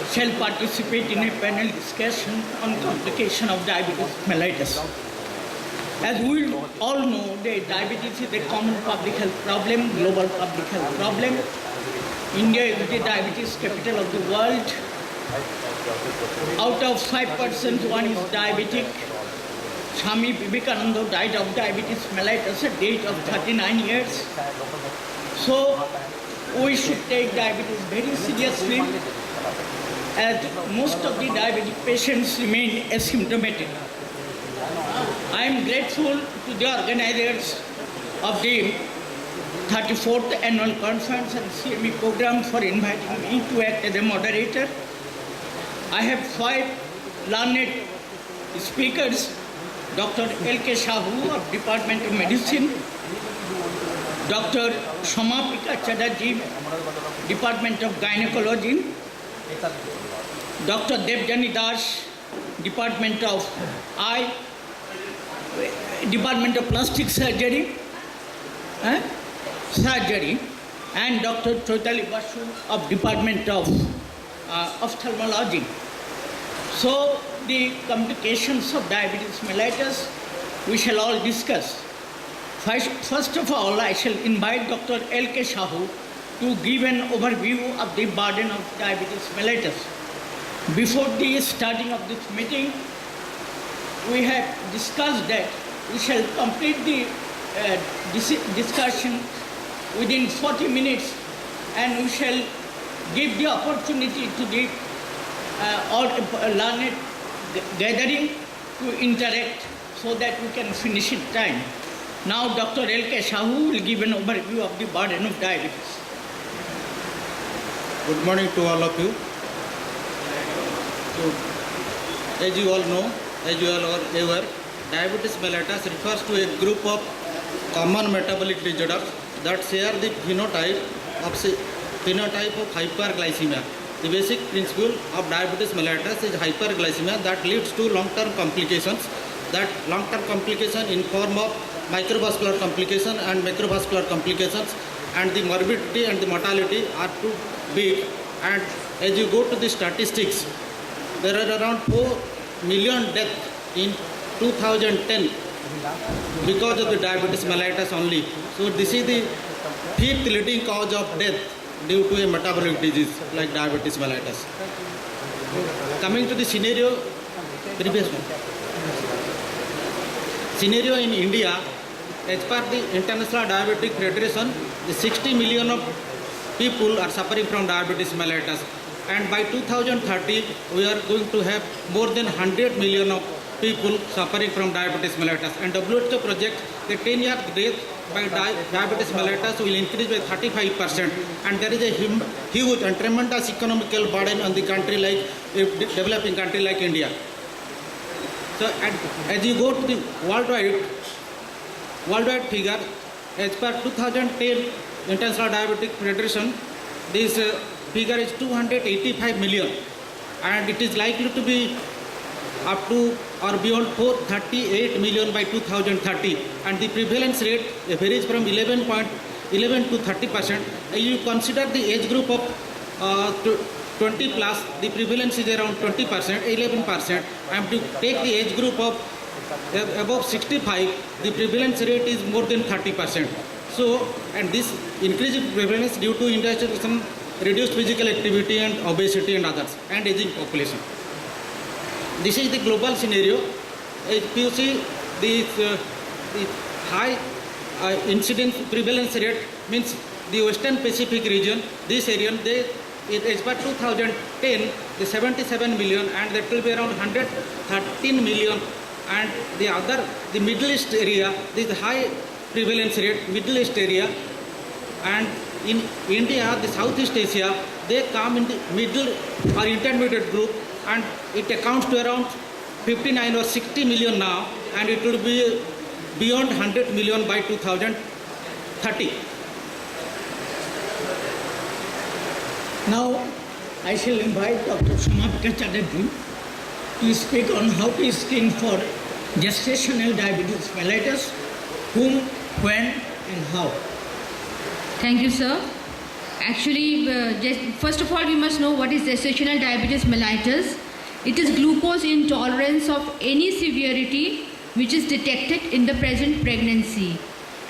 shall participate in a panel discussion on complication of diabetes mellitus. As we all know, that diabetes is a common public health problem, global public health problem. India is the diabetes capital of the world. Out of 5%, one is diabetic. Swami Vivekananda died of diabetes mellitus at the age of 39 years. So we should take diabetes very seriously, as most of the diabetic patients remain asymptomatic. I am grateful to the organizers of the 34th Annual Conference and CME program for inviting me to act as a moderator. I have 5 learned speakers: Dr. L.K. Sahu of Department of Medicine, Dr. Somapika Chatterjee, Department of Gynecology, Dr. Devjani Das, Department of Eye, Department of Plastic Surgery, and Dr. Choitali Basu of Department of Ophthalmology. So the complications of diabetes mellitus we shall all discuss. First of all, I shall invite Dr. L.K. Sahu to give an overview of the burden of diabetes mellitus. Before the starting of this meeting, we have discussed that we shall complete the discussion within 40 minutes, and we shall give the opportunity to the learned gathering to interact so that we can finish in time. Now Dr. L.K. Sahu will give an overview of the burden of diabetes. Good morning to all of you. So, as you all know, as you all are aware, diabetes mellitus refers to a group of common metabolic disorders that share the phenotype of hyperglycemia. The basic principle of diabetes mellitus is hyperglycemia that leads to long-term complications. That long-term complication in form of microvascular complication and macrovascular complications, and the morbidity and the mortality are too big. And as you go to the statistics, there are around 4 million deaths in 2010 because of the diabetes mellitus only. So this is the 5th leading cause of death due to a metabolic disease like diabetes mellitus. Coming to the scenario, previous one. Scenario in India, as per the International Diabetic Federation, the 60 million of people are suffering from diabetes mellitus, and by 2030 we are going to have more than 100 million of people suffering from diabetes mellitus. And WHO projects the 10-year death by diabetes mellitus will increase by 35%, and there is a huge and tremendous economical burden on the country like a developing country like India. So as you go to the worldwide figure, as per 2010 International Diabetic Federation, this figure is 285 million, and it is likely to be up to or beyond 438 million by 2030, and the prevalence rate varies from 11 to 30%. You consider the age group of 20 plus, the prevalence is around 20%, 11%, and to take the age group of above 65, the prevalence rate is more than 30%. So, and this increased prevalence due to industrialization, reduced physical activity and obesity and others, and aging population. This is the global scenario. If you see the high incidence prevalence rate, means the Western Pacific region, this area, as per 2010, the 77 million, and that will be around 113 million. And the Middle East area, this high prevalence rate, Middle East area, and in India, the Southeast Asia, they come in the middle or intermediate group, and it accounts to around 59 or 60 million now, and it will be beyond 100 million by 2030. Now I shall invite Dr. Somapika Chatterjee to speak on how to screen for gestational diabetes mellitus, whom, when and how. Thank you, sir. Actually, first of all, we must know what is gestational diabetes mellitus. It is glucose intolerance of any severity which is detected in the present pregnancy.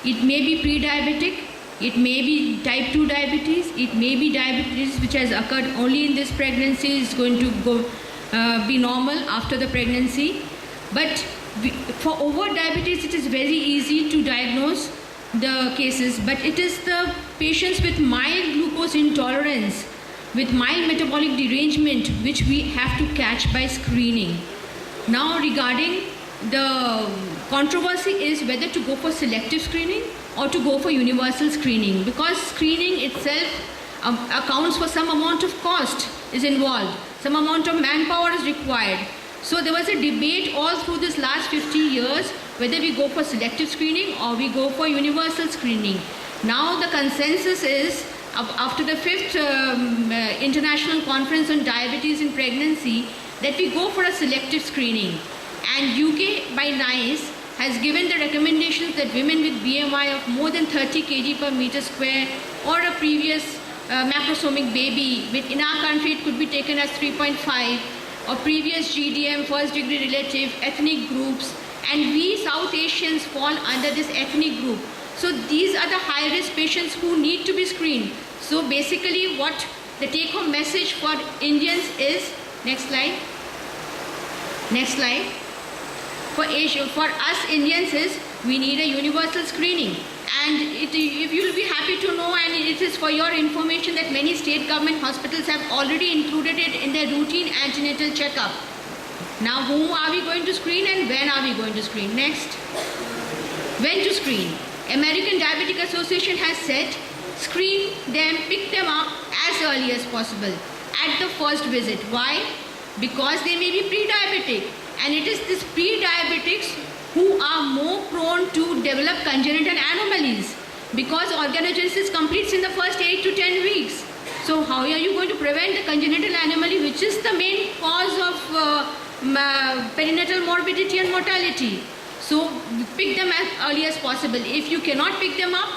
It may be pre-diabetic, it may be type 2 diabetes, it may be diabetes which has occurred only in this pregnancy, is going to be normal after the pregnancy. But for over diabetes, it is very easy to diagnose the cases, but it is the patients with mild glucose intolerance, with mild metabolic derangement, which we have to catch by screening. Now, regarding the controversy is whether to go for selective screening or to go for universal screening, because screening itself accounts for some amount of cost is involved, some amount of manpower is required. So there was a debate all through this last 50 years whether we go for selective screening or we go for universal screening. Now the consensus is, after the 5th International Conference on Diabetes in Pregnancy, that we go for a selective screening. And UK by NICE has given the recommendations that women with BMI of more than 30 kg per meter square or a previous macrosomic baby, in our country it could be taken as 3.5, or previous GDM, first degree relative, ethnic groups, and we South Asians fall under this ethnic group. So these are the high risk patients who need to be screened. So basically what the take home message for Indians is, next slide, for us Indians is, we need a universal screening. And if you will be happy to know, and it is for your information, that many state government hospitals have already included it in their routine antenatal checkup. Now, whom are we going to screen and when are we going to screen? Next. When to screen? American Diabetic Association has said, screen them, pick them up as early as possible at the first visit. Why? Because they may be pre-diabetic, and it is these pre-diabetics who are more prone to develop congenital anomalies, because organogenesis completes in the first 8 to 10 weeks. So how are you going to prevent the congenital anomaly, which is the main cause of perinatal morbidity and mortality? So pick them as early as possible. If you cannot pick them up,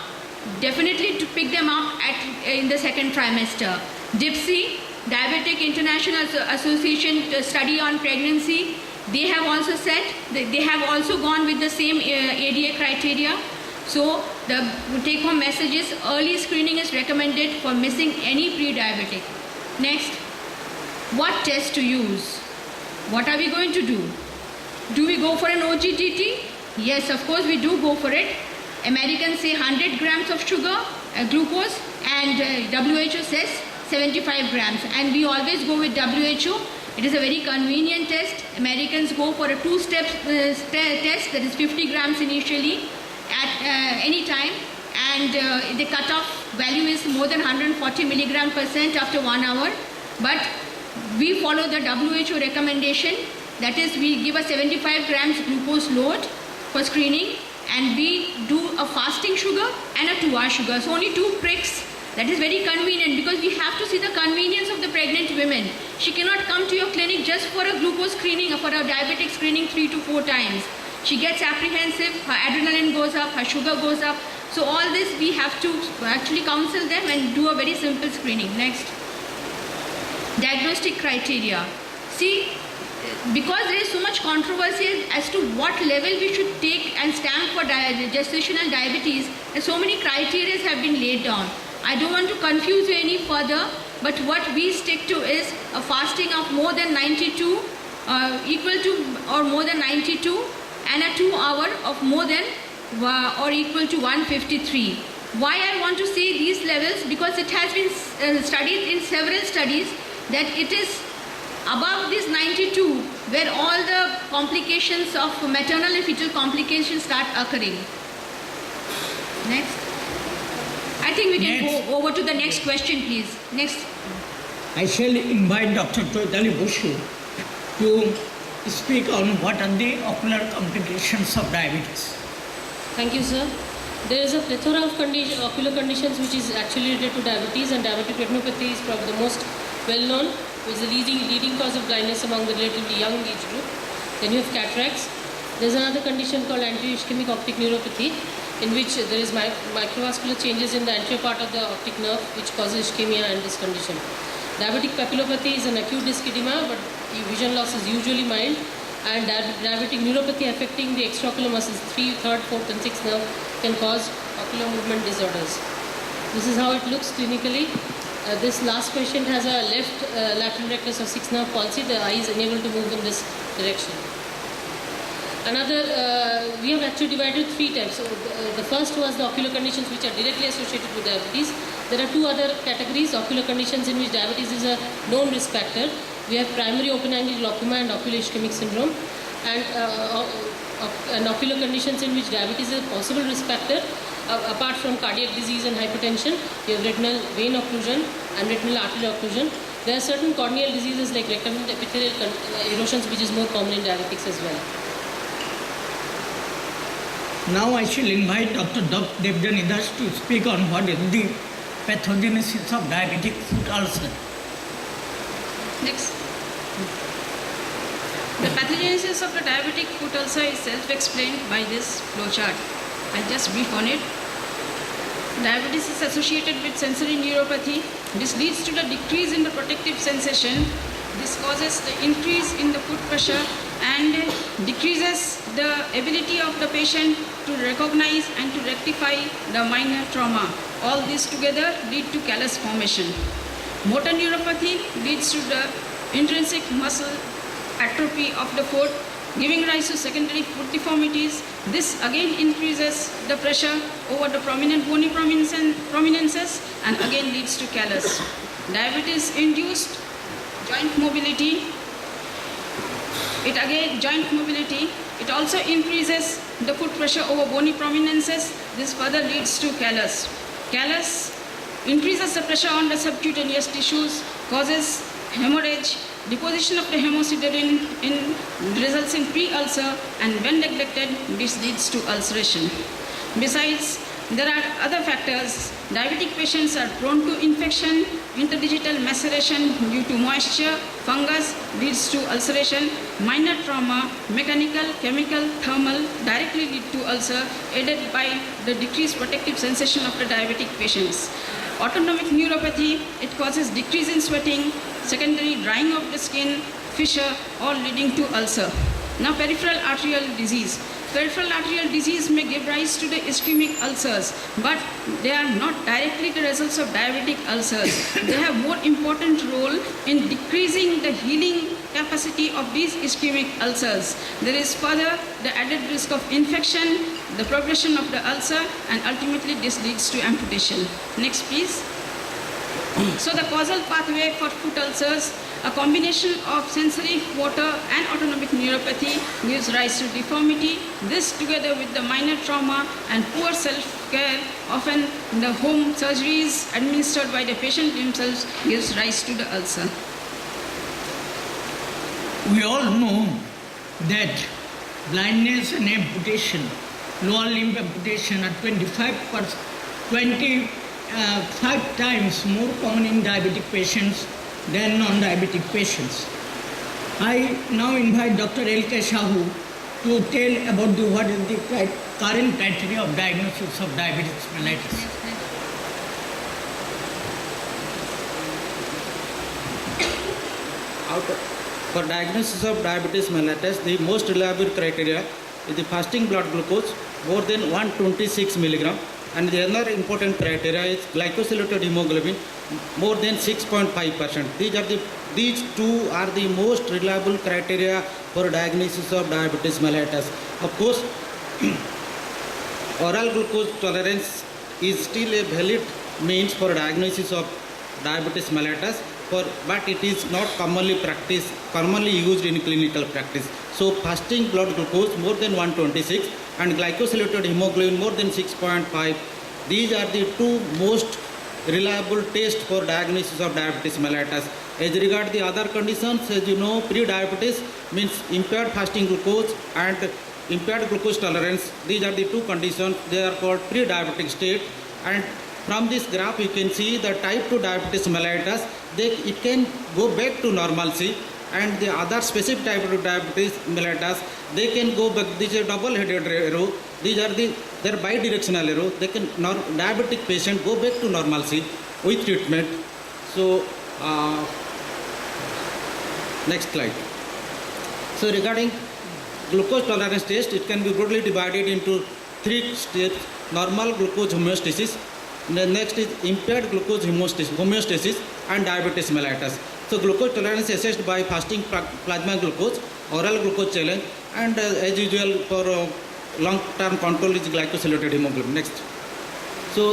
definitely to pick them up in the second trimester. DIPSI, Diabetic International Association study on pregnancy, they have also said, they have also gone with the same ADA criteria. So the take home message is, early screening is recommended for missing any pre-diabetic. Next, what test to use? What are we going to do? Do we go for an OGTT? Yes, of course we do go for it. Americans say 100 grams of sugar, glucose, and WHO says 75 grams. And we always go with WHO. It is a very convenient test. Americans go for a two-step test, that is 50 grams initially at any time, and the cutoff value is more than 140 milligram % after 1 hour. But we follow the WHO recommendation, that is, we give a 75 grams glucose load for screening, and we do a fasting sugar and a 2-hour sugar. So only 2 pricks. That is very convenient, because we have to see the convenience of the pregnant women. She cannot come to your clinic just for a glucose screening or for a diabetic screening 3 to 4 times. She gets apprehensive, her adrenaline goes up, her sugar goes up. So all this we have to actually counsel them and do a very simple screening. Next. Diagnostic criteria. See, because there is so much controversy as to what level we should take and stamp for gestational diabetes, and so many criteria have been laid down. I don't want to confuse you any further, but what we stick to is a fasting of more than 92, equal to or more than 92, and a 2 hour of more than or equal to 153. Why I want to say these levels? Because it has been studied in several studies that it is above this 92 where all the complications of maternal and fetal complications start occurring. Next. I think we can go over to the next question, please. Next. I shall invite Dr. Choitali Basu to speak on what are the ocular complications of diabetes. Thank you, sir. There is a plethora of ocular conditions which is actually related to diabetes, and diabetic retinopathy is probably the most well-known, which is the leading cause of blindness among the relatively young age group. Then you have cataracts. There's another condition called anti-ischemic optic neuropathy, in which there is microvascular changes in the anterior part of the optic nerve which causes ischemia and this condition. Diabetic papillopathy is an acute disc edema, but the vision loss is usually mild, and diabetic neuropathy affecting the extraocular muscles 3, 3rd, 4th and 6th nerve can cause ocular movement disorders. This is how it looks clinically. This last patient has a left lateral rectus of 6th nerve palsy. The eye is unable to move in this direction. We have actually divided 3 types. So the first was the ocular conditions which are directly associated with diabetes. There are 2 other categories, ocular conditions in which diabetes is a known risk factor. We have primary open-angle glaucoma and ocular ischemic syndrome, and ocular conditions in which diabetes is a possible risk factor. Apart from cardiac disease and hypertension, we have retinal vein occlusion and retinal artery occlusion. There are certain corneal diseases like recurrent epithelial erosions which is more common in diabetics as well. Now I shall invite Dr. Devjani Das to speak on what is the pathogenesis of diabetic foot ulcer. Next. The pathogenesis of the diabetic foot ulcer is self-explained by this flowchart. I'll just brief on it. Diabetes is associated with sensory neuropathy. This leads to the decrease in the protective sensation. This causes the increase in the foot pressure and decreases the ability of the patient to recognize and to rectify the minor trauma. All these together lead to callus formation. Motor neuropathy leads to the intrinsic muscle atrophy of the foot, giving rise to secondary foot deformities. This again increases the pressure over the prominent bony prominences and again leads to callus. Diabetes-induced joint mobility. It also increases the foot pressure over bony prominences. This further leads to callus. Callus increases the pressure on the subcutaneous tissues, causes hemorrhage. Deposition of the hemosiderin results in pre-ulcer, and when neglected, this leads to ulceration. Besides, there are other factors. Diabetic patients are prone to infection, interdigital maceration due to moisture, fungus leads to ulceration, minor trauma, mechanical, chemical, thermal directly lead to ulcer, aided by the decreased protective sensation of the diabetic patients. Autonomic neuropathy, it causes decrease in sweating, secondary drying of the skin, fissure, all leading to ulcer. Now peripheral arterial disease. Peripheral arterial disease may give rise to the ischemic ulcers, but they are not directly the results of diabetic ulcers. They have more important role in decreasing the healing capacity of these ischemic ulcers. There is further the added risk of infection, the progression of the ulcer, and ultimately this leads to amputation. Next please. So the causal pathway for foot ulcers, a combination of sensory, motor and autonomic neuropathy gives rise to deformity. This together with the minor trauma and poor self-care, often the home surgeries administered by the patient themselves, gives rise to the ulcer. We all know that blindness and amputation, lower limb amputation are 25 times more common in diabetic patients than non-diabetic patients. I now invite Dr. L.K. Shahu to tell about what is the current criteria of diagnosis of diabetes mellitus. For diagnosis of diabetes mellitus, the most reliable criteria is the fasting blood glucose more than 126 milligram, and the other important criteria is glycosylated hemoglobin more than 6.5%. These two are the most reliable criteria for diagnosis of diabetes mellitus. Of course, oral glucose tolerance is still a valid means for diagnosis of diabetes mellitus, but it is not commonly used in clinical practice. So fasting blood glucose more than 126 and glycosylated hemoglobin more than 6.5. These are the two most reliable tests for diagnosis of diabetes mellitus. As regard the other conditions, as you know, pre-diabetes means impaired fasting glucose and impaired glucose tolerance. These are the two conditions. They are called pre-diabetic state. And from this graph, you can see the type 2 diabetes mellitus. It can go back to normalcy, and the other specific type of diabetes mellitus, they can go back. This is a double-headed arrow. These are they're bi-directional arrow. They can diabetic patient go back to normalcy with treatment. So next slide. So regarding glucose tolerance test, it can be broadly divided into 3 steps: normal glucose homeostasis, the next is impaired glucose homeostasis, and diabetes mellitus. So glucose tolerance assessed by fasting plasma glucose, oral glucose challenge, and as usual for long-term control is glycosylated hemoglobin. Next. So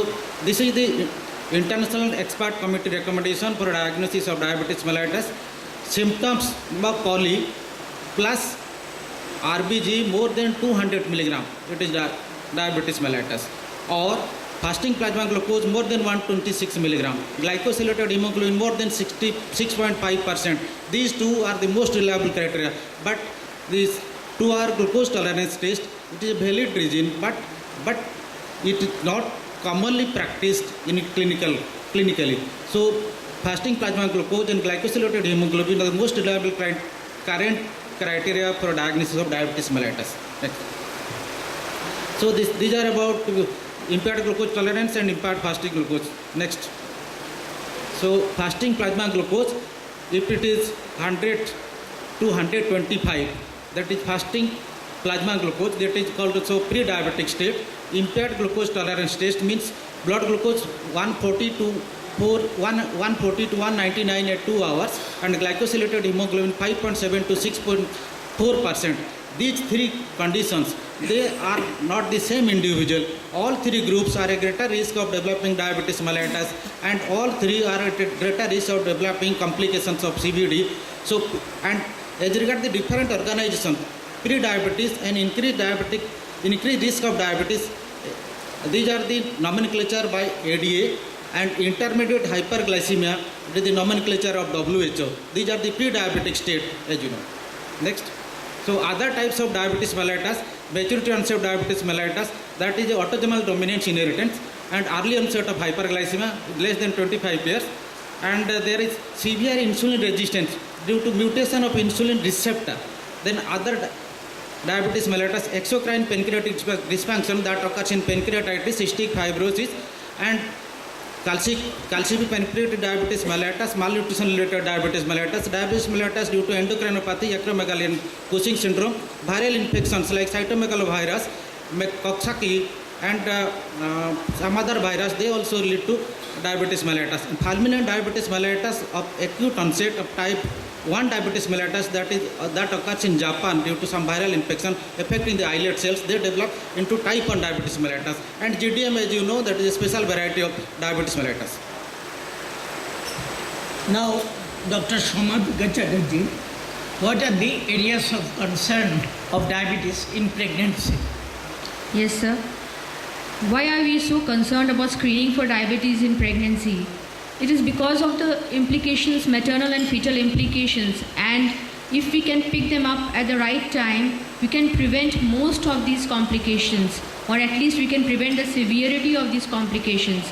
this is the International Expert Committee recommendation for diagnosis of diabetes mellitus. Symptoms of poly plus RBG more than 200 milligram, it is diabetes mellitus, or fasting plasma glucose more than 126 milligram, glycosylated hemoglobin more than 66.5%. These two are the most reliable criteria. But these 2 are glucose tolerance test. It is a valid reason, but it is not commonly practiced in clinically. So fasting plasma glucose and glycosylated hemoglobin are the most reliable current criteria for diagnosis of diabetes mellitus. Next. So these are about impaired glucose tolerance and impaired fasting glucose. Next. So fasting plasma glucose, if it is 100 to 125, that is fasting plasma glucose, that is called also pre-diabetic state. Impaired glucose tolerance test means blood glucose 140 to 199 at 2 hours, and glycosylated hemoglobin 5.7 to 6.4%. These 3 conditions, they are not the same individual. All 3 groups are at greater risk of developing diabetes mellitus, and all 3 are at greater risk of developing complications of CVD. So, and as regards the different organizations, pre-diabetes and increased risk of diabetes, these are the nomenclature by ADA, and intermediate hyperglycemia, it is the nomenclature of WHO. These are the pre-diabetic state, as you know. Next. So other types of diabetes mellitus, maturity onset of diabetes mellitus, that is autosomal dominant inheritance, and early onset of hyperglycemia less than 25 years, and there is severe insulin resistance due to mutation of insulin receptor. Then other diabetes mellitus, exocrine pancreatic dysfunction that occurs in pancreatitis, cystic fibrosis, and calcific pancreatic diabetes mellitus, malnutrition related diabetes mellitus due to endocrinopathy, acromegaly, and Cushing syndrome, viral infections like cytomegalovirus, Coxsackie, and some other virus, they also lead to diabetes mellitus. Fulminant diabetes mellitus of acute onset of type 1 diabetes mellitus, that occurs in Japan due to some viral infection affecting the islet cells, they develop into type 1 diabetes mellitus. And GDM, as you know, that is a special variety of diabetes mellitus. Now, Dr. Soumya Chatterjee, what are the areas of concern of diabetes in pregnancy? Yes, sir. Why are we so concerned about screening for diabetes in pregnancy? It is because of the implications, maternal and fetal implications, and if we can pick them up at the right time, we can prevent most of these complications, or at least we can prevent the severity of these complications.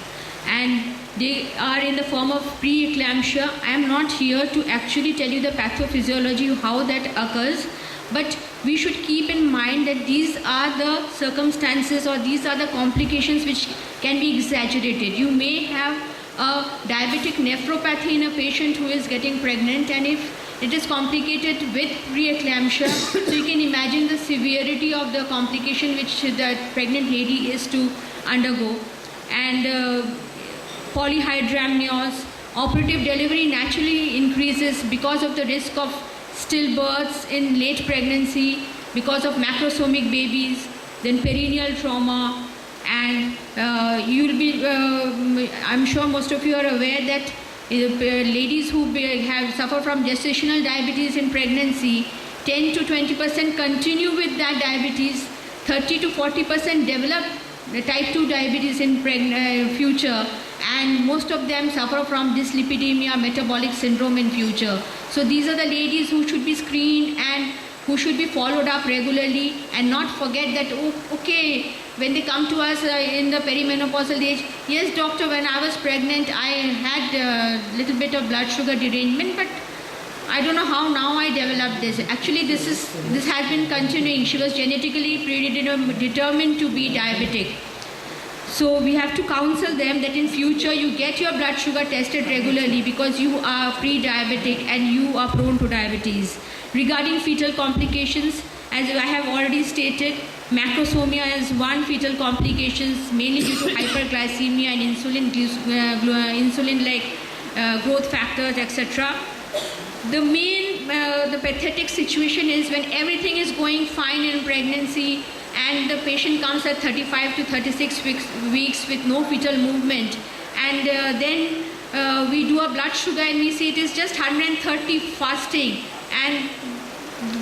And they are in the form of preeclampsia. I am not here to actually tell you the pathophysiology, how that occurs, but we should keep in mind that these are the circumstances, or these are the complications which can be exaggerated. You may have a diabetic nephropathy in a patient who is getting pregnant, and if it is complicated with preeclampsia, so you can imagine the severity of the complication which the pregnant lady is to undergo. And polyhydramnios, operative delivery naturally increases because of the risk of stillbirths in late pregnancy, because of macrosomic babies, then perineal trauma, and you will be, I'm sure most of you are aware that ladies who suffer from gestational diabetes in pregnancy, 10 to 20% continue with that diabetes, 30 to 40% develop type 2 diabetes in future, and most of them suffer from dyslipidemia, metabolic syndrome in future. So these are the ladies who should be screened and who should be followed up regularly, and not forget that, oh, okay, when they come to us in the perimenopausal age, yes doctor, when I was pregnant I had a little bit of blood sugar derangement, but I don't know how now I developed this. Actually, this has been continuing. She was genetically predetermined to be diabetic. So we have to counsel them that in future you get your blood sugar tested regularly because you are pre-diabetic and you are prone to diabetes. Regarding fetal complications, as I have already stated, macrosomia is one fetal complications mainly due to hyperglycemia and insulin-like growth factors, etc. The pathetic situation is when everything is going fine in pregnancy and the patient comes at 35 to 36 weeks with no fetal movement, and then we do a blood sugar and we see it is just 130 fasting and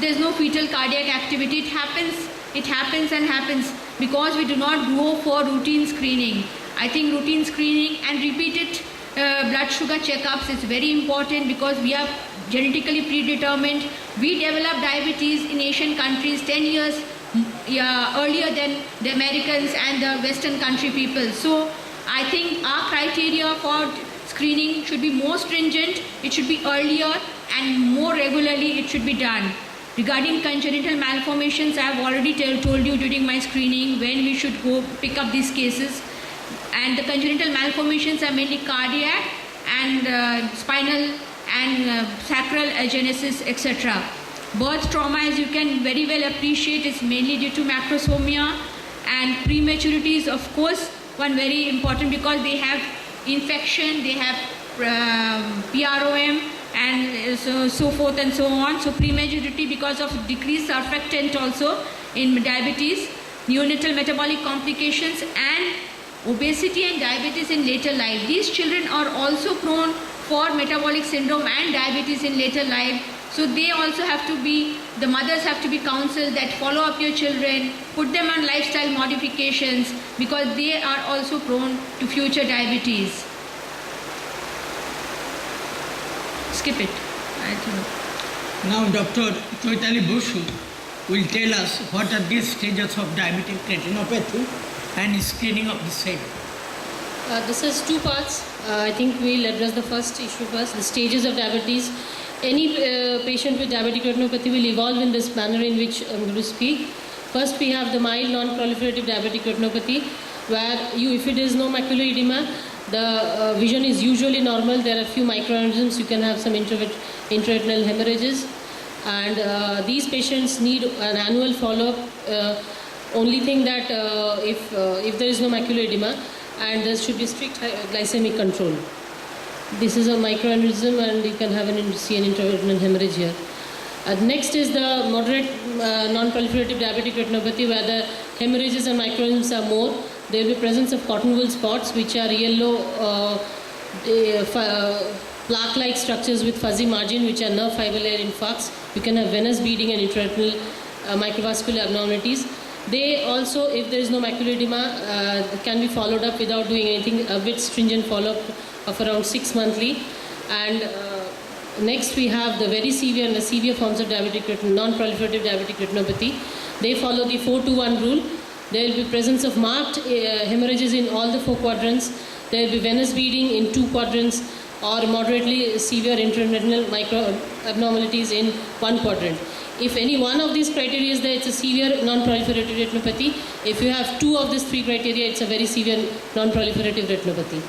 there's no fetal cardiac activity. It happens because we do not go for routine screening. I think routine screening and repeated blood sugar checkups is very important because we are genetically predetermined. We develop diabetes in Asian countries 10 years earlier than the Americans and the Western country people. So I think our criteria for screening should be more stringent, it should be earlier and more regularly it should be done. Regarding congenital malformations, I have already told you during my screening when we should go pick up these cases. And the congenital malformations are mainly cardiac and spinal and sacral agenesis, etc. Birth trauma, as you can very well appreciate, is mainly due to macrosomia, and prematurity is of course one very important because they have infection, they have PROM and so forth and so on. So prematurity because of decreased surfactant also in diabetes, neonatal metabolic complications and obesity and diabetes in later life. These children are also prone for metabolic syndrome and diabetes in later life. So they also have to be, the mothers have to be counseled that follow up your children, put them on lifestyle modifications because they are also prone to future diabetes. Skip it. I think. Now Dr. Choitali Basu will tell us what are these stages of diabetic retinopathy and screening of the same. This has two parts. I think we'll address the first issue first, the stages of diabetes. Any patient with diabetic retinopathy will evolve in this manner in which I'm going to speak. First, we have the mild non-proliferative diabetic retinopathy, where if it is no macular edema, the vision is usually normal. There are few microaneurysms. You can have some intraretinal hemorrhages, and these patients need an annual follow-up. Only thing that if there is no macular edema, and there should be strict glycemic control. This is a microaneurysm and you can see an intraretinal hemorrhage here. Next is the moderate non-proliferative diabetic retinopathy where the hemorrhages and microaneurysms are more. There will be presence of cotton wool spots which are yellow plaque-like structures with fuzzy margin which are nerve fiber layer infarcts. You can have venous bleeding and intraretinal microvascular abnormalities. They also, if there is no macular edema, can be followed up without doing anything, a bit stringent follow-up of around 6 monthly. And next we have the very severe and the severe forms of non-proliferative diabetic retinopathy. They follow the 4-to-1 rule. There will be presence of marked hemorrhages in all the 4 quadrants. There will be venous bleeding in 2 quadrants or moderately severe intraretinal micro abnormalities in 1 quadrant. If any one of these criteria is there, it's a severe non-proliferative retinopathy. If you have 2 of these 3 criteria, it's a very severe non-proliferative retinopathy.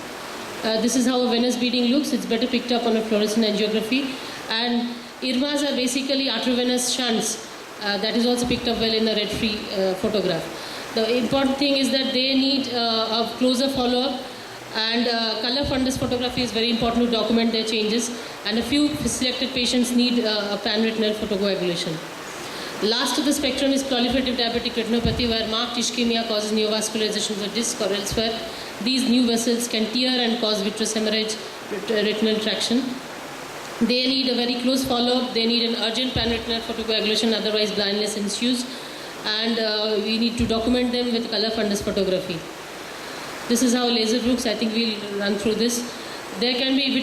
This is how a venous bleeding looks. It's better picked up on a fluorescent angiography. And IRMAs are basically arteriovenous shunts. That is also picked up well in a red-free photograph. The important thing is that they need a closer follow-up, and color fundus photography is very important to document their changes, and a few selected patients need a panretinal photocoagulation. Last of the spectrum is proliferative diabetic retinopathy where marked ischemia causes neovascularization of the disc or elsewhere. These new vessels can tear and cause vitreous hemorrhage, retinal traction. They need a very close follow-up. They need an urgent panretinal photocoagulation, otherwise blindness ensues. And we need to document them with color fundus photography. This is how laser looks. I think we'll run through this. There can be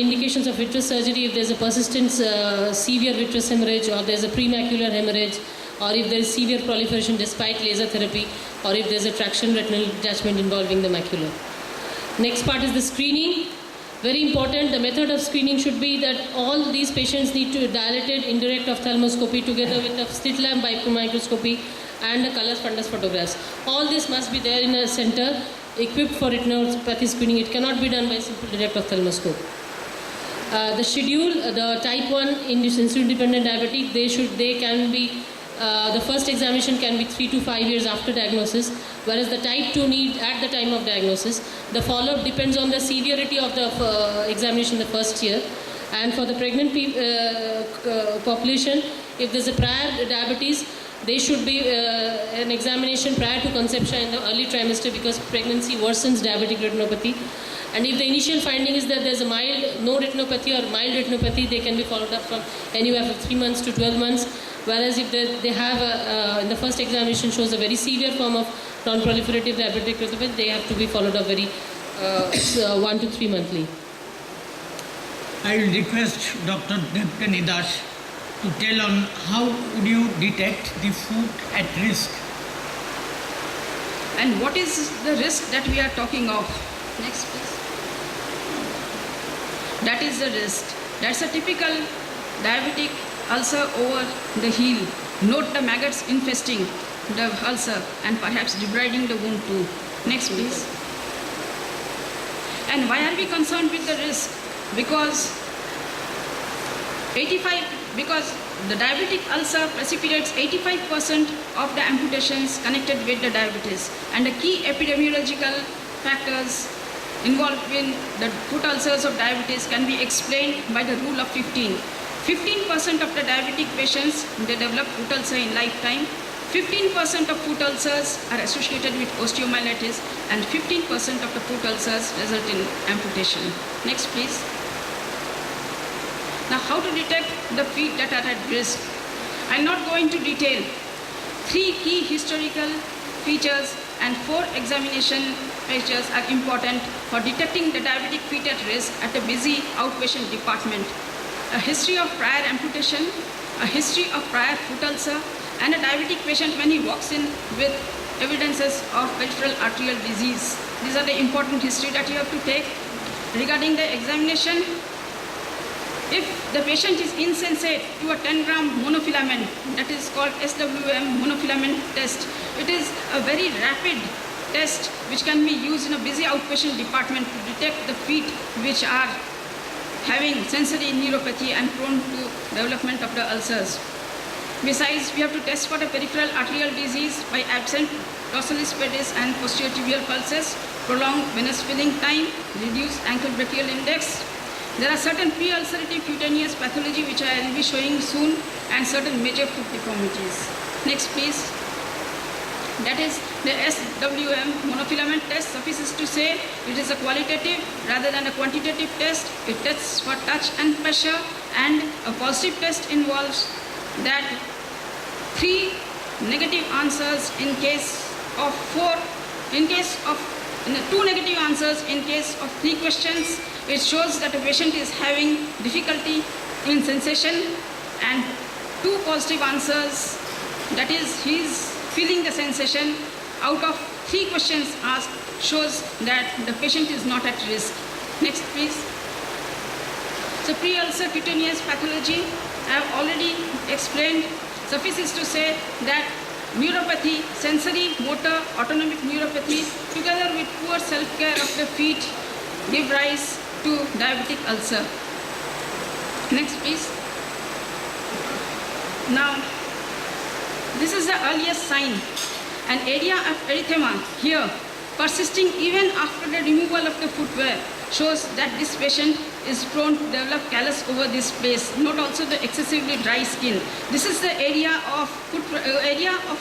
indications of vitreous surgery if there's a persistent severe vitreous hemorrhage, or there's a premacular hemorrhage, or if there is severe proliferation despite laser therapy, or if there's a traction retinal detachment involving the macula. Next part is the screening. Very important, the method of screening should be that all these patients need to dilated indirect ophthalmoscopy together with a slit lamp microscopy and a color fundus photographs. All this must be there in a center equipped for retinopathy screening. It cannot be done by simple direct ophthalmoscope. The schedule, the type 1 insulin dependent diabetic, the first examination can be 3 to 5 years after diagnosis, whereas the type 2 need at the time of diagnosis. The follow-up depends on the severity of the examination the first year. And for the pregnant population, if there's a prior diabetes, there should be an examination prior to conception in the early trimester, because pregnancy worsens diabetic retinopathy. And if the initial finding is that there's a mild, no retinopathy or mild retinopathy, they can be followed up from anywhere from 3 months to 12 months. Whereas if they have, in the first examination shows a very severe form of non-proliferative diabetic retinopathy, they have to be followed up very 1 to 3 monthly. I will request Dr. Devkani Das to tell on how would you detect the food at risk. And what is the risk that we are talking of? Next, please. That is the risk. That's a typical diabetic ulcer over the heel. Note the maggots infesting the ulcer and perhaps debriding the wound too. Next, please. And why are we concerned with the risk? Because the diabetic ulcer precipitates 85% of the amputations connected with the diabetes, and the key epidemiological factors involved in the foot ulcers of diabetes can be explained by the rule of 15. 15% of the diabetic patients, they develop foot ulcer in lifetime. 15% of foot ulcers are associated with osteomyelitis, and 15% of the foot ulcers result in amputation. Next, please. Now, how to detect the feet that are at risk? I'm not going to detail. 3 key historical features and 4 examination features are important for detecting the diabetic feet at risk at a busy outpatient department. A history of prior amputation, a history of prior foot ulcer, and a diabetic patient when he walks in with evidences of peripheral arterial disease. These are the important history that you have to take. Regarding the examination, if the patient is insensate to a 10-gram monofilament, that is called SWM monofilament test, it is a very rapid test which can be used in a busy outpatient department to detect the feet which are having sensory neuropathy and prone to development of the ulcers. Besides, we have to test for the peripheral arterial disease by absent dorsalis pedis and posterior tibial pulses, prolonged venous filling time, reduced ankle brachial index. There are certain pre-ulcerative cutaneous pathology which I will be showing soon, and certain major foot deformities. Next, please. That is the SWM monofilament test. Suffices to say it is a qualitative rather than a quantitative test. It tests for touch and pressure, and a positive test involves that 3 negative answers in case of 2 negative answers in case of 3 questions. It shows that a patient is having difficulty in sensation, and 2 positive answers, that is he is feeling the sensation out of 3 questions asked, shows that the patient is not at risk. Next, please. So pre-ulcer cutaneous pathology I have already explained. Suffices to say that neuropathy, sensory, motor, autonomic neuropathy, together with poor self-care of the feet, give rise to diabetic ulcer. Next, please. Now, this is the earliest sign. An area of erythema here, persisting even after the removal of the footwear, shows that this patient is prone to develop callus over this place. Note also the excessively dry skin. This is the area of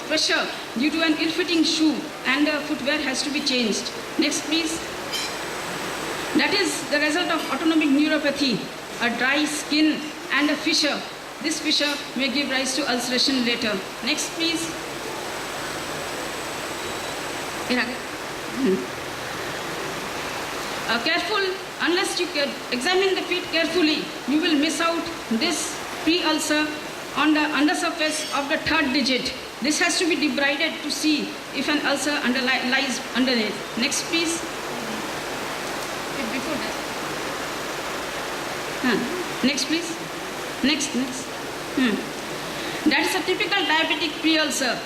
pressure due to an ill-fitting shoe, and the footwear has to be changed. Next, please. That is the result of autonomic neuropathy, a dry skin and a fissure. This fissure may give rise to ulceration later. Next, please. Careful, unless you examine the feet carefully, you will miss out this pre-ulcer on the undersurface of the 3rd digit. This has to be debrided to see if an ulcer lies underneath. Next, please. Before that. Next, please. Next. That is a typical diabetic pre-ulcer.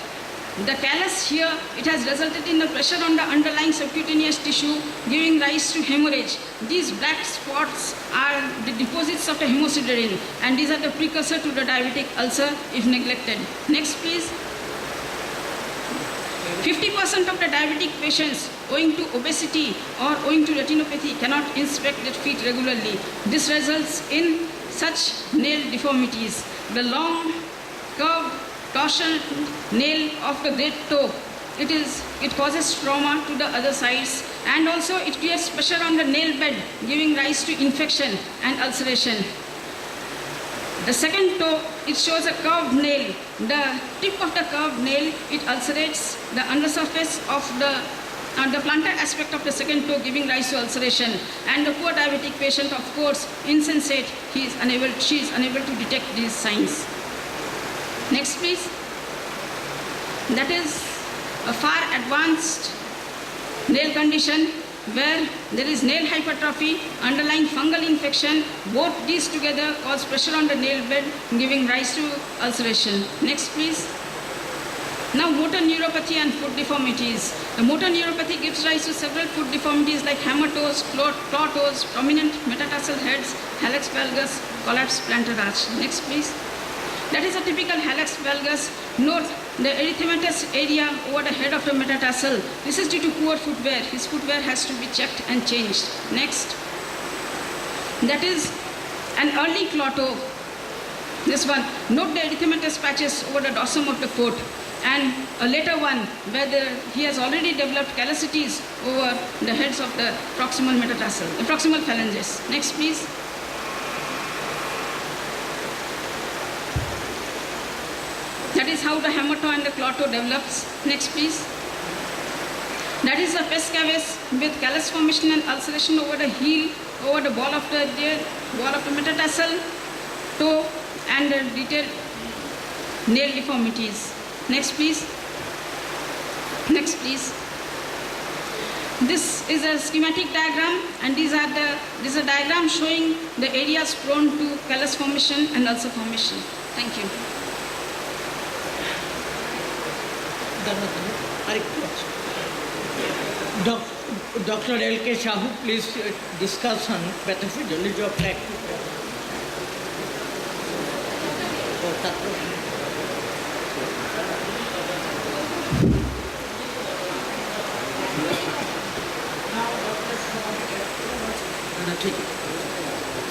The callus here, it has resulted in the pressure on the underlying subcutaneous tissue, giving rise to hemorrhage. These black spots are the deposits of the hemosiderin, and these are the precursor to the diabetic ulcer if neglected. Next, please. 50% of the diabetic patients, owing to obesity or owing to retinopathy, cannot inspect their feet regularly. This results in such nail deformities. The long, curved, torsion nail of the great toe, it causes trauma to the other sides, and also it creates pressure on the nail bed, giving rise to infection and ulceration. The second toe, it shows a curved nail. The tip of the curved nail, it ulcerates the undersurface of the plantar aspect of the second toe, giving rise to ulceration. And the poor diabetic patient, of course, insensate, she is unable to detect these signs. Next, please. That is a far advanced nail condition where there is nail hypertrophy, underlying fungal infection. Both these together cause pressure on the nail bed, giving rise to ulceration. Next, please. Now, motor neuropathy and foot deformities. The motor neuropathy gives rise to several foot deformities like hammer toes, claw toes, prominent metatarsal heads, hallux valgus, collapsed plantar arch. Next, please. That is a typical hallux valgus. Note the erythematous area over the head of the metatarsal. This is due to poor footwear. His footwear has to be checked and changed. Next. That is an early claw toe. This one. Note the erythematous patches over the dorsum of the foot. And a later one where he has already developed callosities over the heads of the proximal metatarsal, the proximal phalanges. Next, please. That is how the hammer toe and the claw toe develops. Next, please. That is the pes cavus with callus formation and ulceration over the heel, over the ball of the metatarsal toe, and the detailed nail deformities. Next, please. Next, please. This is a schematic diagram, and this is a diagram showing the areas prone to callus formation and ulcer formation. Thank you. Dr. L.K. Shahu, please discuss on pathophysiology of plaque.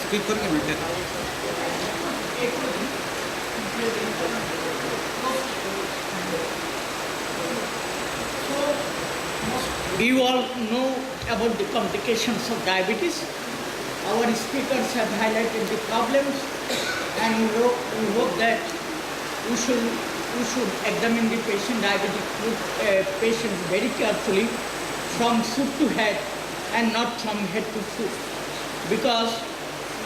Skip करके मिलते You all know about the complications of diabetes. Our speakers have highlighted the problems, and we hope that we should examine the patient very carefully from foot to head and not from head to foot. Because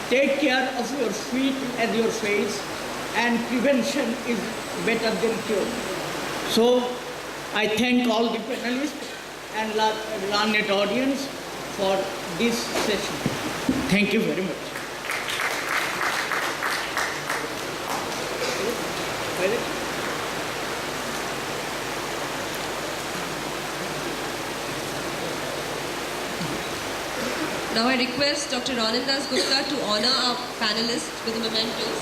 take care of your feet and your face, and prevention is better than cure. So I thank all the panelists and learned audience for this session. Thank you very much. Now I request Dr. Anandas Gupta to honor our panelists with the mementos.